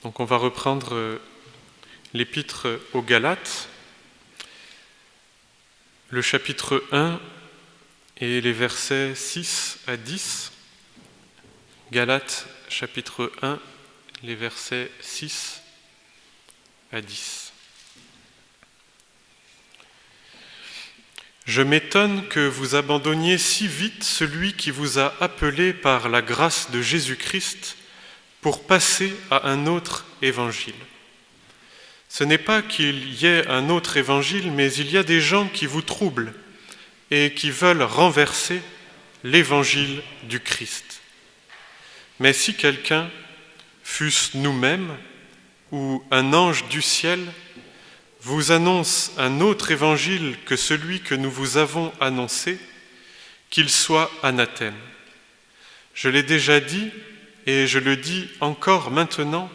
Donc on va reprendre l'épître aux Galates, le chapitre 1 et les versets 6 à 10. Galates, chapitre 1, les versets 6 à 10. Je m'étonne que vous abandonniez si vite celui qui vous a appelé par la grâce de Jésus-Christ pour passer à un autre évangile. Ce n'est pas qu'il y ait un autre évangile, mais il y a des gens qui vous troublent et qui veulent renverser l'évangile du Christ. Mais si quelqu'un, fût-ce nous-mêmes ou un ange du ciel, vous annonce un autre évangile que celui que nous vous avons annoncé, qu'il soit anathème. Je l'ai déjà dit et je le dis encore maintenant,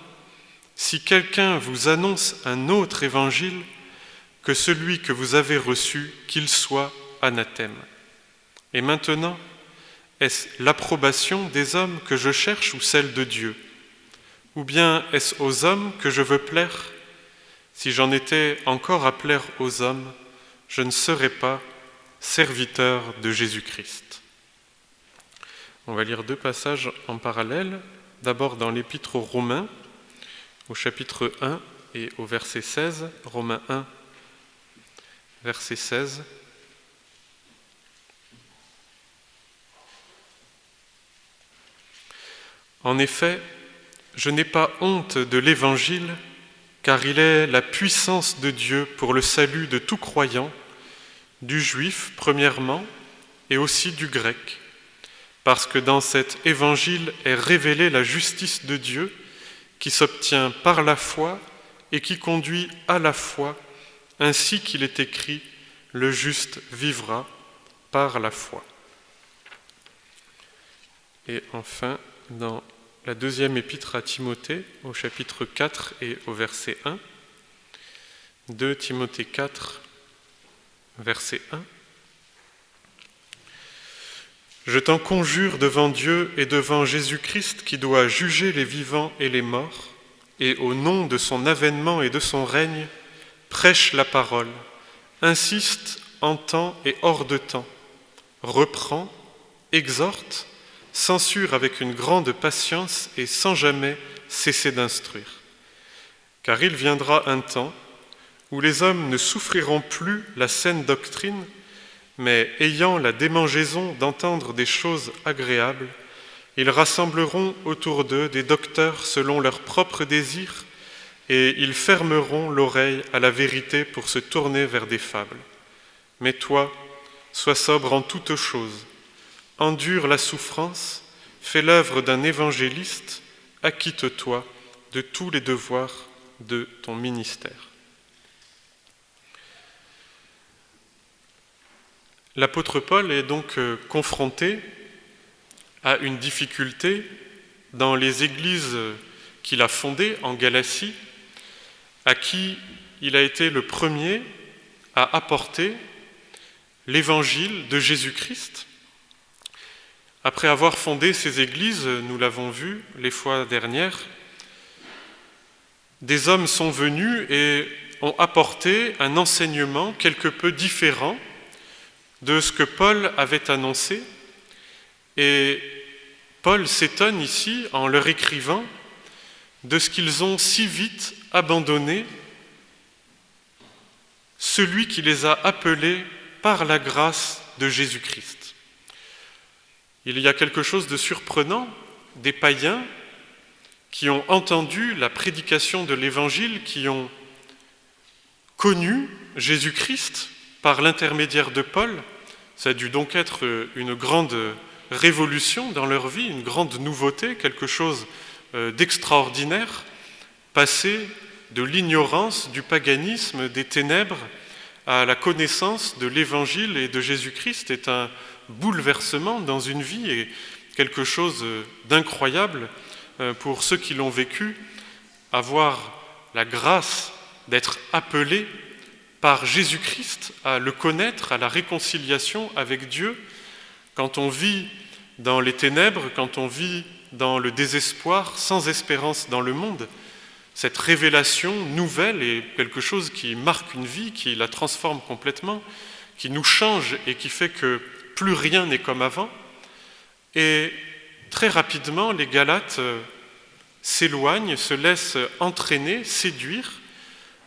si quelqu'un vous annonce un autre évangile que celui que vous avez reçu, qu'il soit anathème. Et maintenant, est-ce l'approbation des hommes que je cherche ou celle de Dieu? Ou bien est-ce aux hommes que je veux plaire? Si j'en étais encore à plaire aux hommes, je ne serais pas serviteur de Jésus-Christ. On va lire deux passages en parallèle. D'abord dans l'épître aux Romains, au chapitre 1 et au verset 16. Romains 1, verset 16. En effet, je n'ai pas honte de l'Évangile, car il est la puissance de Dieu pour le salut de tout croyant, du juif premièrement, et aussi du grec, parce que dans cet Évangile est révélée la justice de Dieu, qui s'obtient par la foi et qui conduit à la foi, ainsi qu'il est écrit, le juste vivra par la foi. Et enfin, dans la deuxième épître à Timothée, au chapitre 4 et au verset 1, 2 Timothée 4, verset 1. Je t'en conjure devant Dieu et devant Jésus-Christ qui doit juger les vivants et les morts, et au nom de son avènement et de son règne, prêche la parole, insiste en temps et hors de temps, reprend, exhorte, censure avec une grande patience et sans jamais cesser d'instruire. Car il viendra un temps où les hommes ne souffriront plus la saine doctrine, mais ayant la démangeaison d'entendre des choses agréables, ils rassembleront autour d'eux des docteurs selon leurs propres désirs, et ils fermeront l'oreille à la vérité pour se tourner vers des fables. Mais toi, sois sobre en toutes choses, endure la souffrance, fais l'œuvre d'un évangéliste, acquitte-toi de tous les devoirs de ton ministère. L'apôtre Paul est donc confronté à une difficulté dans les églises qu'il a fondées en Galatie, à qui il a été le premier à apporter l'évangile de Jésus-Christ. Après avoir fondé ces églises, nous l'avons vu les fois dernières, des hommes sont venus et ont apporté un enseignement quelque peu différent de ce que Paul avait annoncé. Et Paul s'étonne ici, en leur écrivant, de ce qu'ils ont si vite abandonné celui qui les a appelés par la grâce de Jésus-Christ. Il y a quelque chose de surprenant, des païens qui ont entendu la prédication de l'Évangile, qui ont connu Jésus-Christ par l'intermédiaire de Paul. Ça a dû donc être une grande révolution dans leur vie, une grande nouveauté, quelque chose d'extraordinaire, passer de l'ignorance, du paganisme, des ténèbres, à la connaissance de l'Évangile et de Jésus-Christ est un bouleversement dans une vie et quelque chose d'incroyable pour ceux qui l'ont vécu, avoir la grâce d'être appelés par Jésus-Christ à le connaître, à la réconciliation avec Dieu. Quand on vit dans les ténèbres, quand on vit dans le désespoir, sans espérance dans le monde, cette révélation nouvelle est quelque chose qui marque une vie, qui la transforme complètement, qui nous change et qui fait que plus rien n'est comme avant. Et très rapidement, les Galates s'éloignent, se laissent entraîner, séduire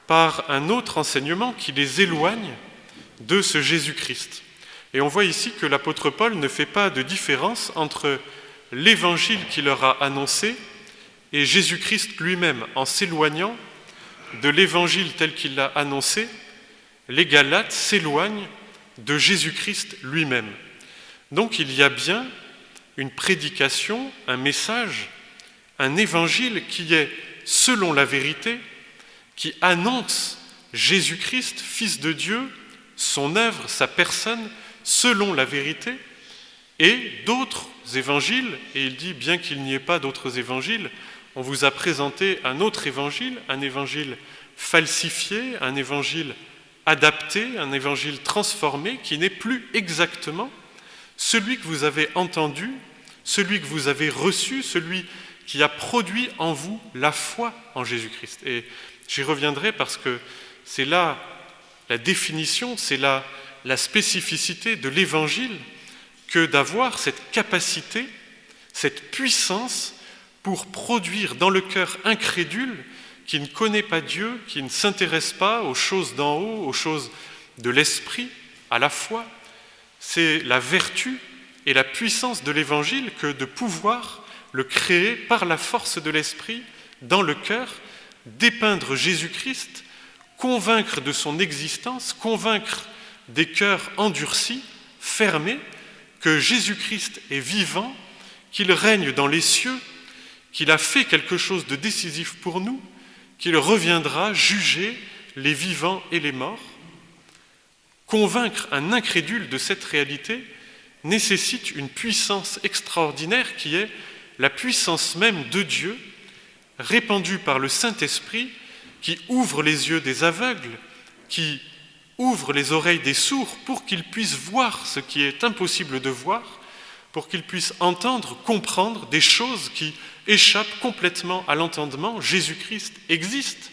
par un autre enseignement qui les éloigne de ce Jésus-Christ. Et on voit ici que l'apôtre Paul ne fait pas de différence entre l'évangile qu'il leur a annoncé et Jésus-Christ lui-même. En s'éloignant de l'évangile tel qu'il l'a annoncé, les Galates s'éloignent de Jésus-Christ lui-même. Donc il y a bien une prédication, un message, un évangile qui est selon la vérité, qui annonce Jésus-Christ, Fils de Dieu, son œuvre, sa personne, selon la vérité, et d'autres évangiles, et il dit, bien qu'il n'y ait pas d'autres évangiles, on vous a présenté un autre évangile, un évangile falsifié, un évangile adapté, un évangile transformé, qui n'est plus exactement celui que vous avez entendu, celui que vous avez reçu, celui qui a produit en vous la foi en Jésus-Christ. Et j'y reviendrai parce que c'est là la définition, c'est là la spécificité de l'évangile que d'avoir cette capacité, cette puissance pour produire dans le cœur incrédule qui ne connaît pas Dieu, qui ne s'intéresse pas aux choses d'en haut, aux choses de l'esprit, à la foi. C'est la vertu et la puissance de l'évangile que de pouvoir le créer par la force de l'esprit dans le cœur, dépeindre Jésus-Christ, convaincre de son existence, convaincre des cœurs endurcis, fermés, que Jésus-Christ est vivant, qu'il règne dans les cieux, qu'il a fait quelque chose de décisif pour nous, qu'il reviendra juger les vivants et les morts. Convaincre un incrédule de cette réalité nécessite une puissance extraordinaire qui est la puissance même de Dieu, répandue par le Saint-Esprit, qui ouvre les yeux des aveugles, qui ouvre les oreilles des sourds pour qu'ils puissent voir ce qui est impossible de voir, pour qu'ils puissent entendre, comprendre des choses qui échappent complètement à l'entendement. Jésus-Christ existe,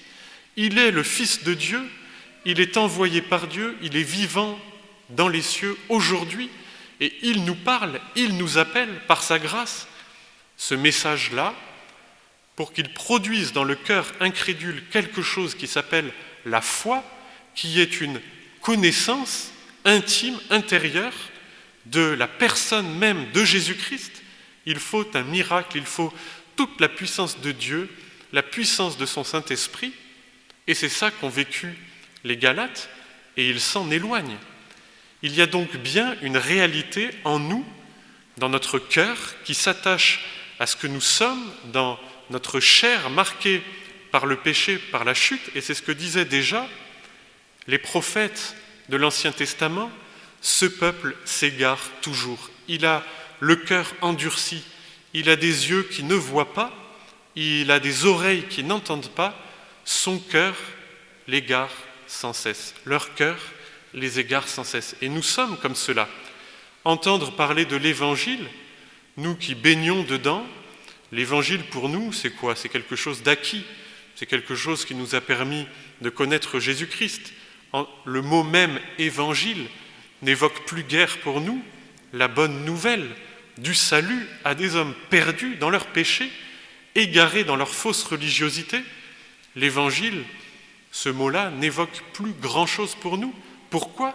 il est le Fils de Dieu, il est envoyé par Dieu, il est vivant dans les cieux aujourd'hui, et il nous parle, il nous appelle par sa grâce. Ce message-là, pour qu'il produise dans le cœur incrédule quelque chose qui s'appelle la foi, qui est une connaissance intime, intérieure, de la personne même de Jésus-Christ, il faut un miracle, il faut toute la puissance de Dieu, la puissance de son Saint-Esprit, et c'est ça qu'ont vécu les Galates, et ils s'en éloignent. Il y a donc bien une réalité en nous, dans notre cœur, qui s'attache à ce que nous sommes, dans notre chair marquée par le péché, par la chute, et c'est ce que disaient déjà les prophètes de l'Ancien Testament. Ce peuple s'égare toujours. Il a le cœur endurci, il a des yeux qui ne voient pas, il a des oreilles qui n'entendent pas, son cœur l'égare sans cesse. Leur cœur les égare sans cesse. Et nous sommes comme cela. Entendre parler de l'Évangile, nous qui baignons dedans, l'Évangile pour nous, c'est quoi? C'est quelque chose d'acquis, c'est quelque chose qui nous a permis de connaître Jésus-Christ. Le mot même « Évangile » n'évoque plus guère pour nous la bonne nouvelle du salut à des hommes perdus dans leurs péchés, égarés dans leur fausse religiosité. L'Évangile, ce mot-là, n'évoque plus grand-chose pour nous. Pourquoi?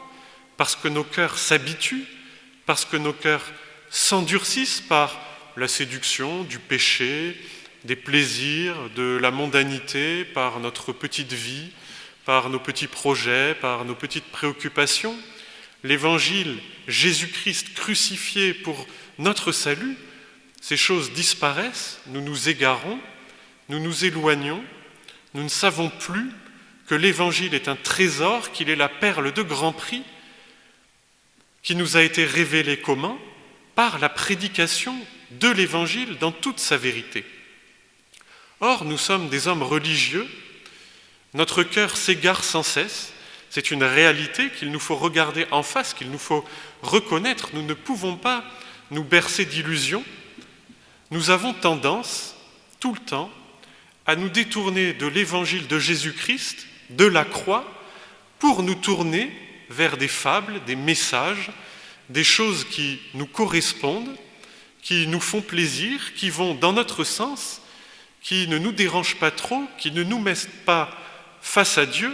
Parce que nos cœurs s'habituent, parce que nos cœurs s'endurcissent par la séduction du péché, des plaisirs, de la mondanité, par notre petite vie, par nos petits projets, par nos petites préoccupations. L'Évangile, Jésus-Christ crucifié pour notre salut, ces choses disparaissent, nous nous égarons, nous nous éloignons, nous ne savons plus que l'Évangile est un trésor, qu'il est la perle de grand prix, qui nous a été révélé comment? Par la prédication de l'Évangile dans toute sa vérité. Or, nous sommes des hommes religieux, notre cœur s'égare sans cesse, c'est une réalité qu'il nous faut regarder en face, qu'il nous faut reconnaître. Nous ne pouvons pas nous bercer d'illusions. Nous avons tendance, tout le temps, à nous détourner de l'évangile de Jésus-Christ, de la croix, pour nous tourner vers des fables, des messages, des choses qui nous correspondent, qui nous font plaisir, qui vont dans notre sens, qui ne nous dérangent pas trop, qui ne nous mettent pas face à Dieu,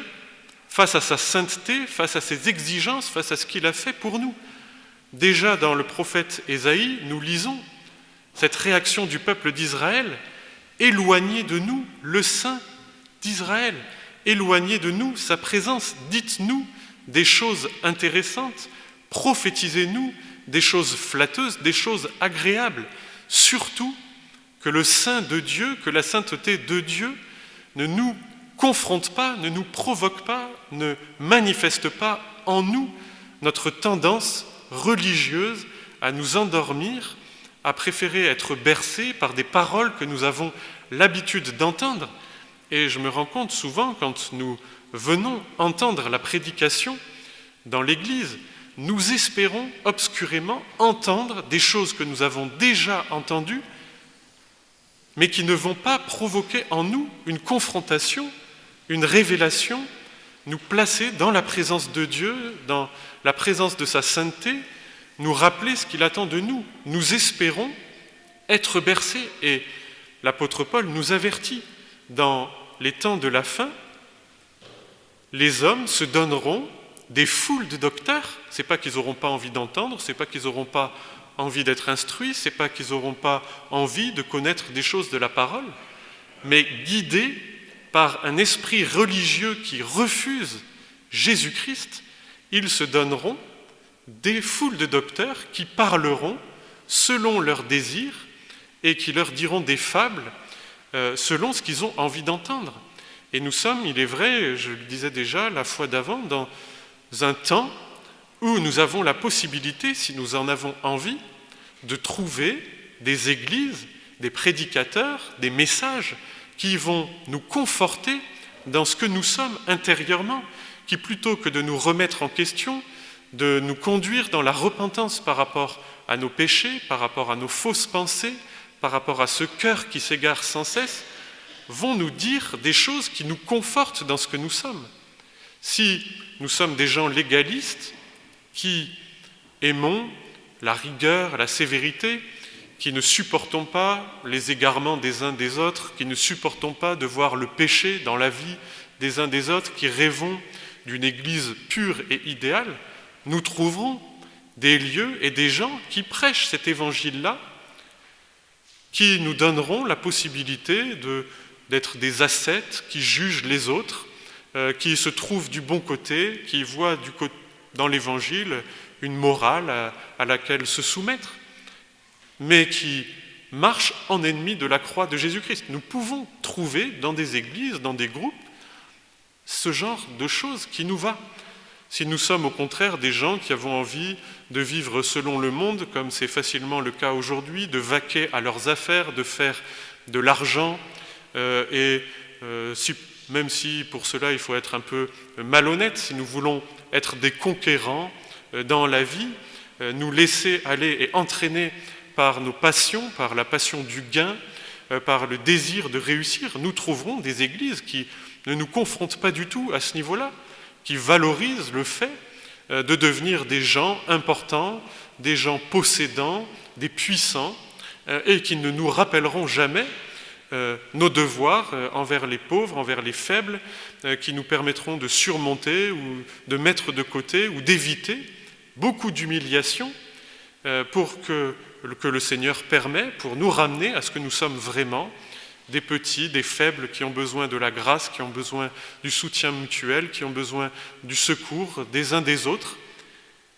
face à sa sainteté, face à ses exigences, face à ce qu'il a fait pour nous. Déjà dans le prophète Ésaïe, nous lisons cette réaction du peuple d'Israël: éloignez de nous le Saint d'Israël, éloignez de nous sa présence, dites-nous des choses intéressantes, prophétisez-nous des choses flatteuses, des choses agréables, surtout que le Saint de Dieu, que la sainteté de Dieu ne nous confronte pas, ne nous provoque pas, ne manifeste pas en nous notre tendance religieuse à nous endormir, à préférer être bercés par des paroles que nous avons l'habitude d'entendre. Et je me rends compte souvent, quand nous venons entendre la prédication dans l'Église, nous espérons obscurément entendre des choses que nous avons déjà entendues, mais qui ne vont pas provoquer en nous une confrontation, une révélation, nous placer dans la présence de Dieu, dans la présence de sa sainteté, nous rappeler ce qu'il attend de nous. Nous espérons être bercés. Et l'apôtre Paul nous avertit, dans les temps de la fin, les hommes se donneront des foules de docteurs. C'est pas qu'ils n'auront pas envie d'entendre, c'est pas qu'ils n'auront pas envie d'être instruits, c'est pas qu'ils n'auront pas envie de connaître des choses de la parole, mais guidés par un esprit religieux qui refuse Jésus-Christ, ils se donneront des foules de docteurs qui parleront selon leurs désirs et qui leur diront des fables selon ce qu'ils ont envie d'entendre. Et nous sommes, il est vrai, je le disais déjà la fois d'avant, dans un temps où nous avons la possibilité, si nous en avons envie, de trouver des églises, des prédicateurs, des messages qui vont nous conforter dans ce que nous sommes intérieurement, qui plutôt que de nous remettre en question, de nous conduire dans la repentance par rapport à nos péchés, par rapport à nos fausses pensées, par rapport à ce cœur qui s'égare sans cesse, vont nous dire des choses qui nous confortent dans ce que nous sommes. Si nous sommes des gens légalistes qui aimons la rigueur, la sévérité, qui ne supportons pas les égarements des uns des autres, qui ne supportons pas de voir le péché dans la vie des uns des autres, qui rêvons d'une Église pure et idéale, nous trouverons des lieux et des gens qui prêchent cet évangile-là, qui nous donneront la possibilité d'être des ascètes qui jugent les autres, qui se trouvent du bon côté, qui voient dans l'évangile une morale à laquelle se soumettre, mais qui marchent en ennemis de la croix de Jésus-Christ. Nous pouvons trouver dans des églises, dans des groupes, ce genre de choses qui nous va. Si nous sommes au contraire des gens qui avons envie de vivre selon le monde, comme c'est facilement le cas aujourd'hui, de vaquer à leurs affaires, de faire de l'argent, même si pour cela il faut être un peu malhonnête, si nous voulons être des conquérants dans la vie, nous laisser aller et entraîner par nos passions, par la passion du gain, par le désir de réussir, nous trouverons des églises qui ne nous confrontent pas du tout à ce niveau-là, qui valorisent le fait de devenir des gens importants, des gens possédants, des puissants, et qui ne nous rappelleront jamais nos devoirs envers les pauvres, envers les faibles, qui nous permettront de surmonter ou de mettre de côté ou d'éviter beaucoup d'humiliations pour que le Seigneur permet, pour nous ramener à ce que nous sommes vraiment, des petits, des faibles qui ont besoin de la grâce, qui ont besoin du soutien mutuel, qui ont besoin du secours des uns des autres.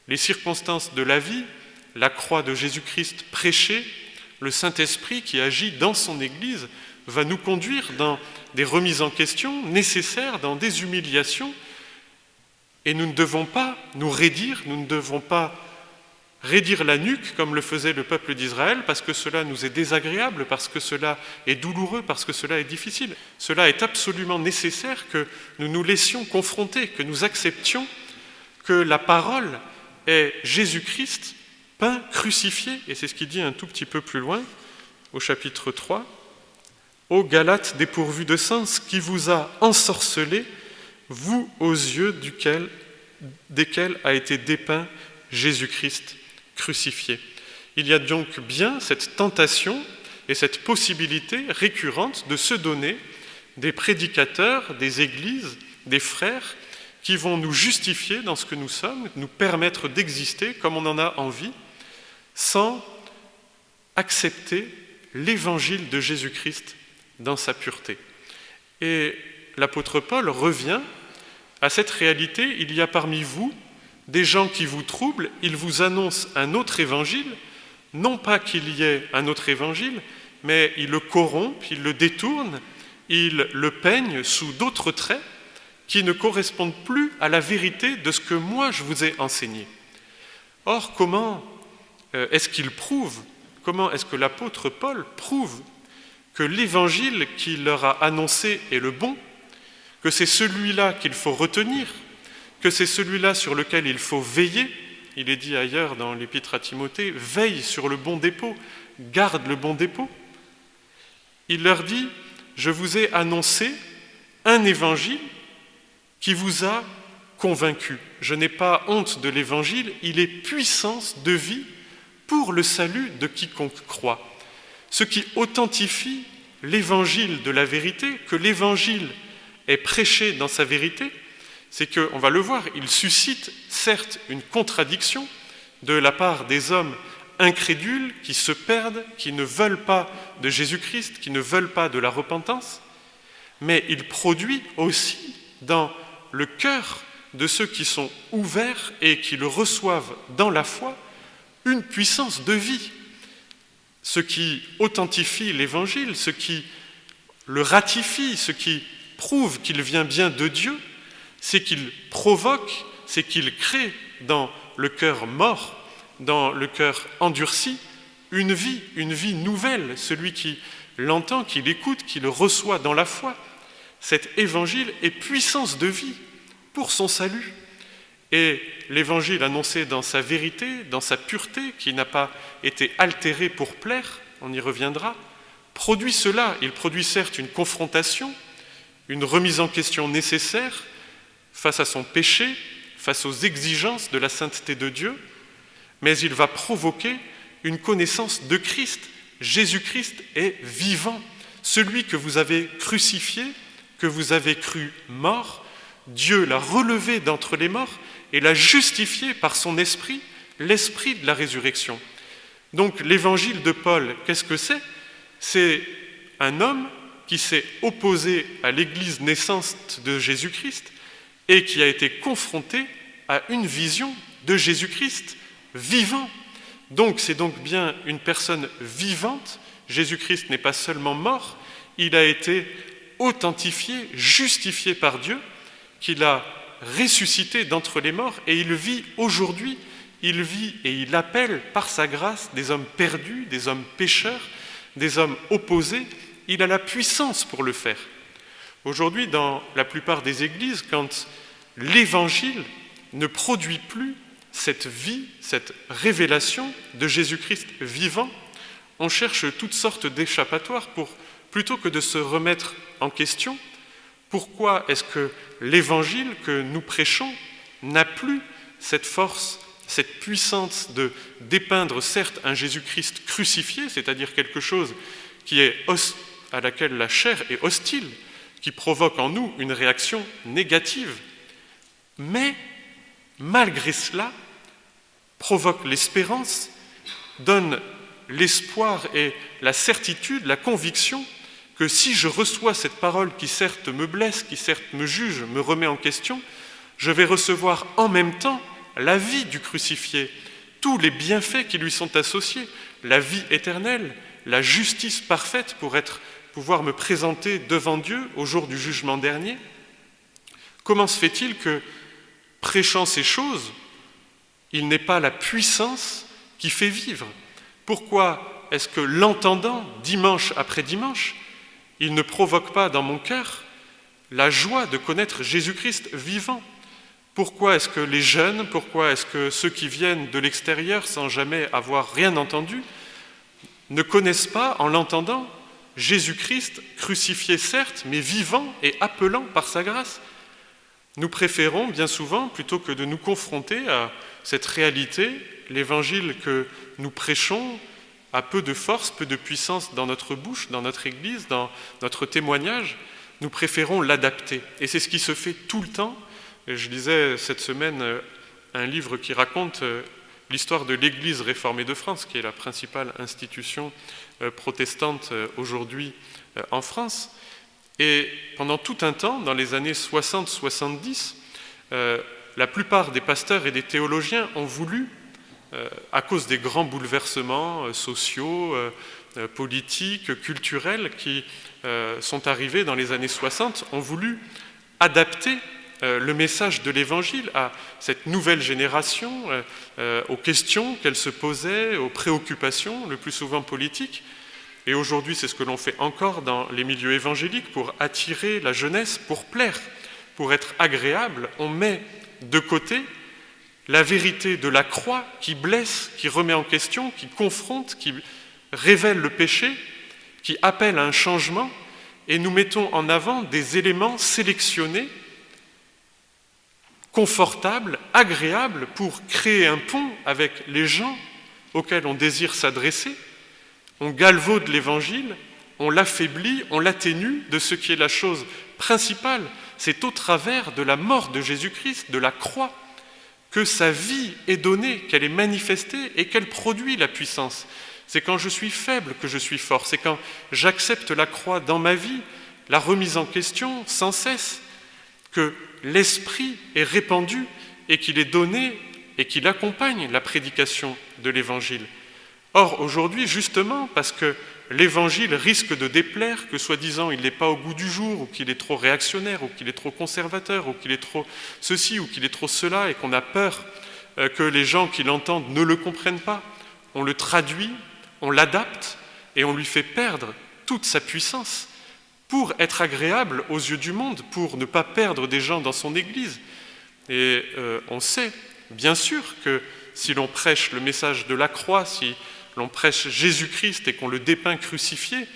Les circonstances de la vie, la croix de Jésus-Christ prêchée, le Saint-Esprit qui agit dans son Église, va nous conduire dans des remises en question nécessaires, dans des humiliations. Et nous ne devons pas nous raidir, nous ne devons pas raidir la nuque comme le faisait le peuple d'Israël, parce que cela nous est désagréable, parce que cela est douloureux, parce que cela est difficile. Cela est absolument nécessaire que nous nous laissions confronter, que nous acceptions que la parole est Jésus-Christ, pain crucifié, et c'est ce qu'il dit un tout petit peu plus loin, au chapitre 3. « ô Galates dépourvus de sens, qui vous a ensorcelé, vous aux yeux desquels a été dépeint Jésus-Christ crucifié. Il y a donc bien cette tentation et cette possibilité récurrente de se donner des prédicateurs, des églises, des frères qui vont nous justifier dans ce que nous sommes, nous permettre d'exister comme on en a envie, sans accepter l'évangile de Jésus-Christ dans sa pureté. Et l'apôtre Paul revient à cette réalité. Il y a parmi vous des gens qui vous troublent, ils vous annoncent un autre évangile, non pas qu'il y ait un autre évangile, mais ils le corrompent, ils le détournent, ils le peignent sous d'autres traits qui ne correspondent plus à la vérité de ce que moi je vous ai enseigné. Or, comment est-ce qu'il prouve, comment est-ce que l'apôtre Paul prouve que l'évangile qu'il leur a annoncé est le bon, que c'est celui-là qu'il faut retenir, que c'est celui-là sur lequel il faut veiller? Il est dit ailleurs dans l'épître à Timothée, « Veille sur le bon dépôt, garde le bon dépôt ». Il leur dit, « Je vous ai annoncé un évangile qui vous a convaincu. Je n'ai pas honte de l'évangile, il est puissance de vie pour le salut de quiconque croit. » Ce qui authentifie l'évangile de la vérité, que l'évangile est prêché dans sa vérité, c'est qu'on va le voir, il suscite certes une contradiction de la part des hommes incrédules qui se perdent, qui ne veulent pas de Jésus-Christ, qui ne veulent pas de la repentance, mais il produit aussi dans le cœur de ceux qui sont ouverts et qui le reçoivent dans la foi une puissance de vie. Ce qui authentifie l'évangile, ce qui le ratifie, ce qui prouve qu'il vient bien de Dieu, c'est qu'il provoque, c'est qu'il crée dans le cœur mort, dans le cœur endurci, une vie nouvelle. Celui qui l'entend, qui l'écoute, qui le reçoit dans la foi, cet évangile est puissance de vie pour son salut. Et l'évangile annoncé dans sa vérité, dans sa pureté, qui n'a pas été altéré pour plaire, on y reviendra, produit cela. Il produit certes une confrontation, une remise en question nécessaire face à son péché, face aux exigences de la sainteté de Dieu, mais il va provoquer une connaissance de Christ. Jésus-Christ est vivant. Celui que vous avez crucifié, que vous avez cru mort, Dieu l'a relevé d'entre les morts et l'a justifié par son esprit, l'esprit de la résurrection. Donc l'évangile de Paul, qu'est-ce que c'est? C'est un homme qui s'est opposé à l'église naissante de Jésus-Christ et qui a été confronté à une vision de Jésus-Christ vivant. Donc c'est donc bien une personne vivante. Jésus-Christ n'est pas seulement mort, il a été authentifié, justifié par Dieu, qu'il a ressuscité d'entre les morts, et il vit aujourd'hui, il vit et il appelle par sa grâce des hommes perdus, des hommes pécheurs, des hommes opposés. Il a la puissance pour le faire. Aujourd'hui, dans la plupart des églises, quand l'évangile ne produit plus cette vie, cette révélation de Jésus-Christ vivant, on cherche toutes sortes d'échappatoires plutôt que de se remettre en question. Pourquoi est-ce que l'évangile que nous prêchons n'a plus cette force, cette puissance de dépeindre certes un Jésus-Christ crucifié, c'est-à-dire quelque chose à laquelle la chair est hostile, qui provoque en nous une réaction négative, mais malgré cela provoque l'espérance, donne l'espoir et la certitude, la conviction que si je reçois cette parole qui certes me blesse, qui certes me juge, me remet en question, je vais recevoir en même temps la vie du crucifié, tous les bienfaits qui lui sont associés, la vie éternelle, la justice parfaite pour pouvoir me présenter devant Dieu au jour du jugement dernier. Comment se fait-il que, prêchant ces choses, il n'est pas la puissance qui fait vivre? Pourquoi est-ce que l'entendant, dimanche après dimanche, il ne provoque pas dans mon cœur la joie de connaître Jésus-Christ vivant? Pourquoi est-ce que les jeunes, pourquoi est-ce que ceux qui viennent de l'extérieur sans jamais avoir rien entendu, ne connaissent pas, en l'entendant, Jésus-Christ, crucifié certes, mais vivant et appelant par sa grâce. Nous préférons bien souvent, plutôt que de nous confronter à cette réalité, l'évangile que nous prêchons a peu de force, peu de puissance dans notre bouche, dans notre Église, dans notre témoignage, nous préférons l'adapter. Et c'est ce qui se fait tout le temps. Je lisais cette semaine un livre qui raconte l'histoire de l'Église réformée de France, qui est la principale institution protestante aujourd'hui en France. Et pendant tout un temps, dans les années 60-70, la plupart des pasteurs et des théologiens ont voulu, à cause des grands bouleversements sociaux, politiques, culturels qui sont arrivés dans les années 60, ont voulu adapter le message de l'Évangile à cette nouvelle génération, aux questions qu'elle se posait, aux préoccupations, le plus souvent politiques. Et aujourd'hui, c'est ce que l'on fait encore dans les milieux évangéliques pour attirer la jeunesse, pour plaire, pour être agréable. On met de côté la vérité de la croix qui blesse, qui remet en question, qui confronte, qui révèle le péché, qui appelle à un changement, et nous mettons en avant des éléments sélectionnés, confortables, agréables, pour créer un pont avec les gens auxquels on désire s'adresser. On galvaude l'Évangile, on l'affaiblit, on l'atténue de ce qui est la chose principale. C'est au travers de la mort de Jésus-Christ, de la croix, que sa vie est donnée, qu'elle est manifestée et qu'elle produit la puissance. C'est quand je suis faible que je suis fort, c'est quand j'accepte la croix dans ma vie, la remise en question sans cesse, que l'Esprit est répandu et qu'il est donné et qu'il accompagne la prédication de l'Évangile. Or, aujourd'hui, justement, parce que l'Évangile risque de déplaire, que soi-disant il n'est pas au goût du jour, ou qu'il est trop réactionnaire, ou qu'il est trop conservateur, ou qu'il est trop ceci, ou qu'il est trop cela, et qu'on a peur que les gens qui l'entendent ne le comprennent pas, on le traduit, on l'adapte, et on lui fait perdre toute sa puissance pour être agréable aux yeux du monde, pour ne pas perdre des gens dans son Église. Et on sait, bien sûr, que si l'on prêche le message de la croix, si l'on prêche Jésus-Christ et qu'on le dépeint crucifié,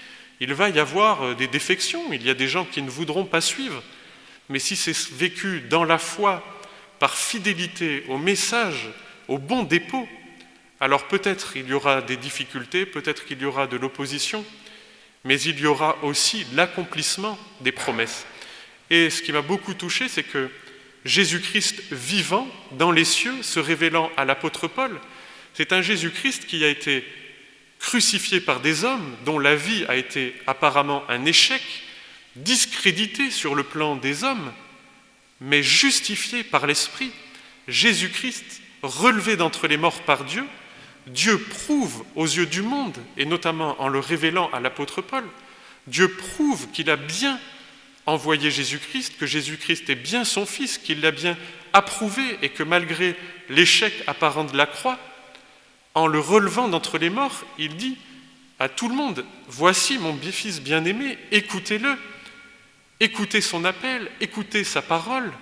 il va y avoir des défections, il y a des gens qui ne voudront pas suivre. Mais si c'est vécu dans la foi, par fidélité au message, au bon dépôt, alors peut-être il y aura des difficultés, peut-être qu'il y aura de l'opposition, mais il y aura aussi l'accomplissement des promesses. Et ce qui m'a beaucoup touché, c'est que Jésus-Christ vivant dans les cieux, se révélant à l'apôtre Paul, c'est un Jésus-Christ qui a été crucifié par des hommes, dont la vie a été apparemment un échec, discrédité sur le plan des hommes, mais justifié par l'Esprit. Jésus-Christ, relevé d'entre les morts par Dieu, Dieu prouve aux yeux du monde, et notamment en le révélant à l'apôtre Paul, Dieu prouve qu'il a bien envoyé Jésus-Christ, que Jésus-Christ est bien son Fils, qu'il l'a bien approuvé, et que malgré l'échec apparent de la croix, en le relevant d'entre les morts, il dit à tout le monde, « Voici mon fils bien-aimé, écoutez-le, écoutez son appel, écoutez sa parole,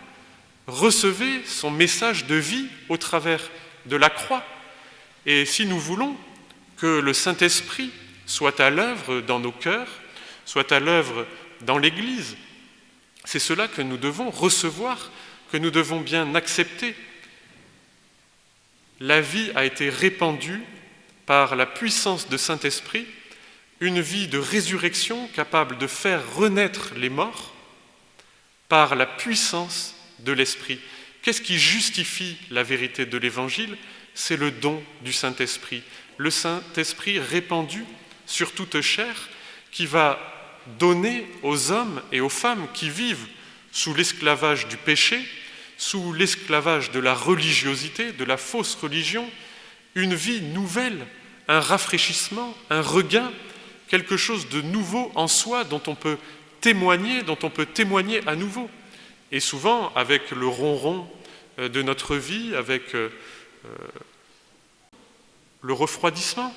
recevez son message de vie au travers de la croix. » Et si nous voulons que le Saint-Esprit soit à l'œuvre dans nos cœurs, soit à l'œuvre dans l'Église, c'est cela que nous devons recevoir, que nous devons bien accepter. La vie a été répandue par la puissance de Saint-Esprit, une vie de résurrection capable de faire renaître les morts par la puissance de l'Esprit. Qu'est-ce qui justifie la vérité de l'Évangile ? C'est le don du Saint-Esprit. Le Saint-Esprit répandu sur toute chair qui va donner aux hommes et aux femmes qui vivent sous l'esclavage du péché, sous l'esclavage de la religiosité, de la fausse religion, une vie nouvelle, un rafraîchissement, un regain, quelque chose de nouveau en soi dont on peut témoigner à nouveau. Et souvent, avec le ronron de notre vie, avec le refroidissement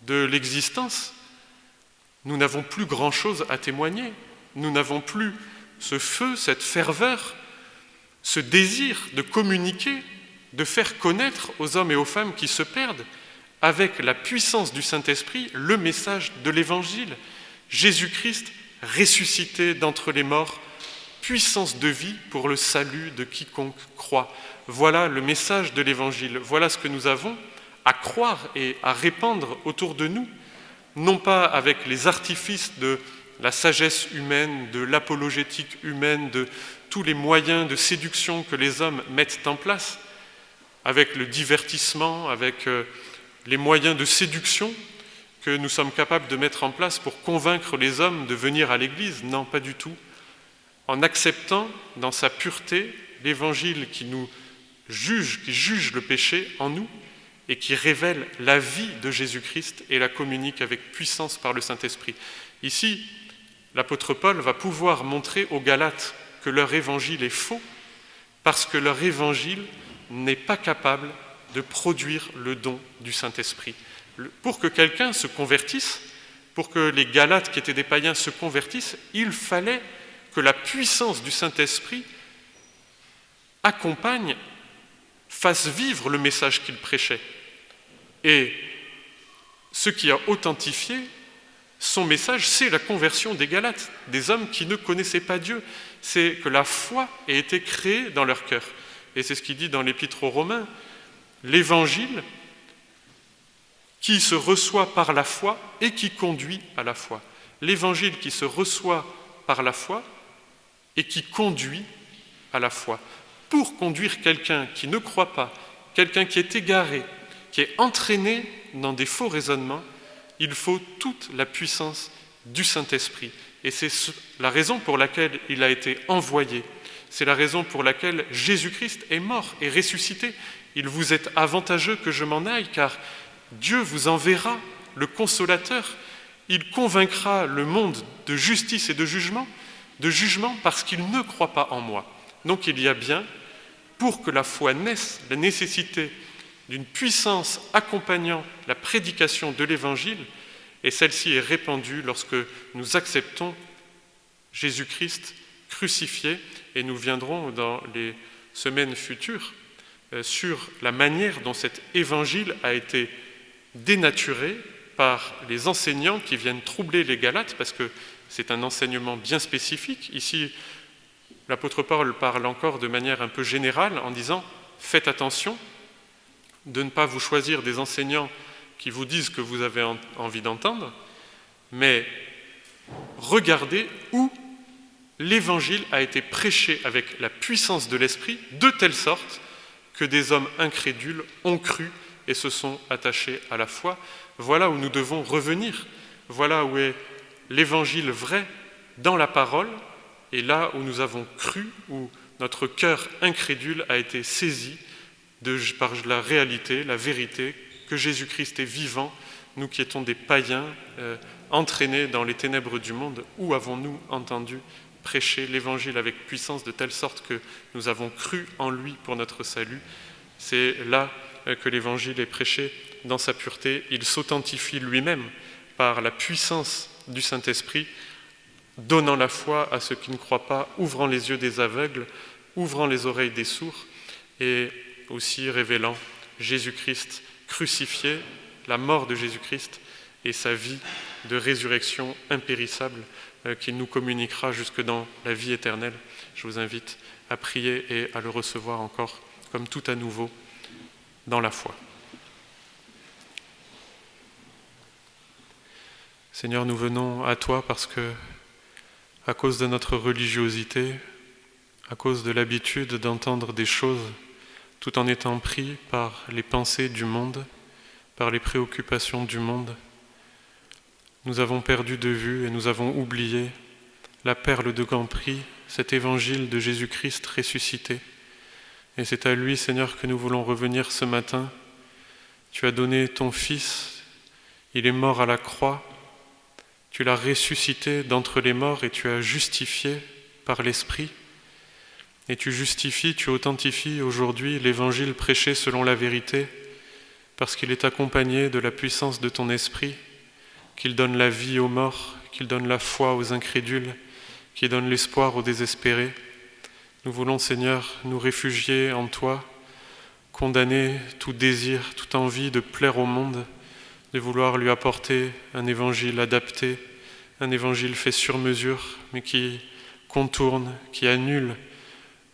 de l'existence, nous n'avons plus grand-chose à témoigner. Nous n'avons plus ce feu, cette ferveur, ce désir de communiquer, de faire connaître aux hommes et aux femmes qui se perdent, avec la puissance du Saint-Esprit, le message de l'Évangile, Jésus-Christ ressuscité d'entre les morts, puissance de vie pour le salut de quiconque croit. Voilà le message de l'Évangile, voilà ce que nous avons à croire et à répandre autour de nous, non pas avec les artifices de la sagesse humaine, de l'apologétique humaine, de tous les moyens de séduction que les hommes mettent en place, avec le divertissement, avec les moyens de séduction que nous sommes capables de mettre en place pour convaincre les hommes de venir à l'Église. Non, pas du tout. En acceptant dans sa pureté l'Évangile qui nous juge, qui juge le péché en nous et qui révèle la vie de Jésus-Christ et la communique avec puissance par le Saint-Esprit. Ici, l'apôtre Paul va pouvoir montrer aux Galates que leur évangile est faux parce que leur évangile n'est pas capable de produire le don du Saint-Esprit. Pour que quelqu'un se convertisse, pour que les Galates qui étaient des païens se convertissent, il fallait que la puissance du Saint-Esprit accompagne, fasse vivre le message qu'il prêchait. Et ce qui a authentifié son message, c'est la conversion des Galates, des hommes qui ne connaissaient pas Dieu. C'est que la foi ait été créée dans leur cœur. Et c'est ce qu'il dit dans l'Épître aux Romains. L'Évangile qui se reçoit par la foi et qui conduit à la foi. L'Évangile qui se reçoit par la foi et qui conduit à la foi. Pour conduire quelqu'un qui ne croit pas, quelqu'un qui est égaré, qui est entraîné dans des faux raisonnements, il faut toute la puissance du Saint-Esprit. Et c'est la raison pour laquelle il a été envoyé. C'est la raison pour laquelle Jésus-Christ est mort et ressuscité. Il vous est avantageux que je m'en aille, car Dieu vous enverra le Consolateur. Il convaincra le monde de justice et de jugement parce qu'il ne croit pas en moi. Donc il y a bien, pour que la foi naisse, la nécessité d'une puissance accompagnant la prédication de l'Évangile, et celle-ci est répandue lorsque nous acceptons Jésus-Christ crucifié, et nous viendrons dans les semaines futures sur la manière dont cet Évangile a été dénaturé par les enseignants qui viennent troubler les Galates, parce que c'est un enseignement bien spécifique. Ici, l'apôtre Paul parle encore de manière un peu générale en disant « Faites attention de ne pas vous choisir des enseignants qui vous disent que vous avez envie d'entendre, mais regardez où l'Évangile a été prêché avec la puissance de l'Esprit, de telle sorte que des hommes incrédules ont cru et se sont attachés à la foi. Voilà où nous devons revenir. Voilà où est l'Évangile vrai dans la parole, et là où nous avons cru, où notre cœur incrédule a été saisi par la réalité, la vérité, que Jésus-Christ est vivant, nous qui étions des païens entraînés dans les ténèbres du monde. Où avons-nous entendu prêcher l'Évangile avec puissance de telle sorte que nous avons cru en lui pour notre salut? C'est là que l'Évangile est prêché dans sa pureté. Il s'authentifie lui-même par la puissance du Saint-Esprit, donnant la foi à ceux qui ne croient pas, ouvrant les yeux des aveugles, ouvrant les oreilles des sourds, et aussi révélant Jésus-Christ crucifié, la mort de Jésus-Christ et sa vie de résurrection impérissable qu'il nous communiquera jusque dans la vie éternelle. Je vous invite à prier et à le recevoir encore comme tout à nouveau dans la foi. Seigneur, nous venons à toi parce que, à cause de notre religiosité, à cause de l'habitude d'entendre des choses tout en étant pris par les pensées du monde, par les préoccupations du monde, nous avons perdu de vue et nous avons oublié la perle de grand prix, cet évangile de Jésus-Christ ressuscité. Et c'est à lui, Seigneur, que nous voulons revenir ce matin. Tu as donné ton Fils, il est mort à la croix, tu l'as ressuscité d'entre les morts et tu as justifié par l'Esprit. Et tu justifies, tu authentifies aujourd'hui l'évangile prêché selon la vérité, parce qu'il est accompagné de la puissance de ton Esprit, qu'il donne la vie aux morts, qu'il donne la foi aux incrédules, qu'il donne l'espoir aux désespérés. Nous voulons, Seigneur, nous réfugier en toi, condamner tout désir, toute envie de plaire au monde, de vouloir lui apporter un évangile adapté, un évangile fait sur mesure, mais qui contourne, qui annule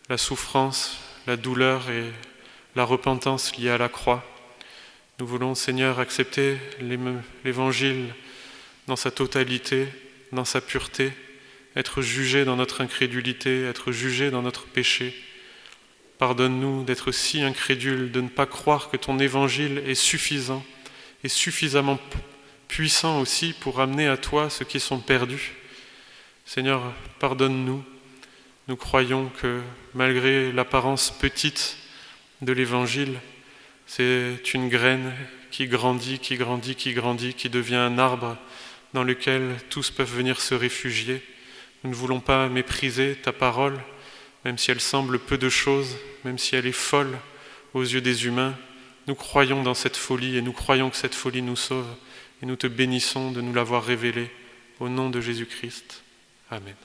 la souffrance, la douleur et la repentance liée à la croix. Nous voulons, Seigneur, accepter l'évangile dans sa totalité, dans sa pureté, être jugés dans notre incrédulité, être jugés dans notre péché. Pardonne-nous d'être si incrédules, de ne pas croire que ton évangile est suffisant et suffisamment puissant aussi pour amener à toi ceux qui sont perdus. Seigneur, pardonne-nous. Nous croyons que malgré l'apparence petite de l'évangile, c'est une graine qui grandit, qui grandit, qui grandit, qui devient un arbre dans lequel tous peuvent venir se réfugier. Nous ne voulons pas mépriser ta parole, même si elle semble peu de choses, même si elle est folle aux yeux des humains. Nous croyons dans cette folie et nous croyons que cette folie nous sauve et nous te bénissons de nous l'avoir révélée au nom de Jésus-Christ. Amen.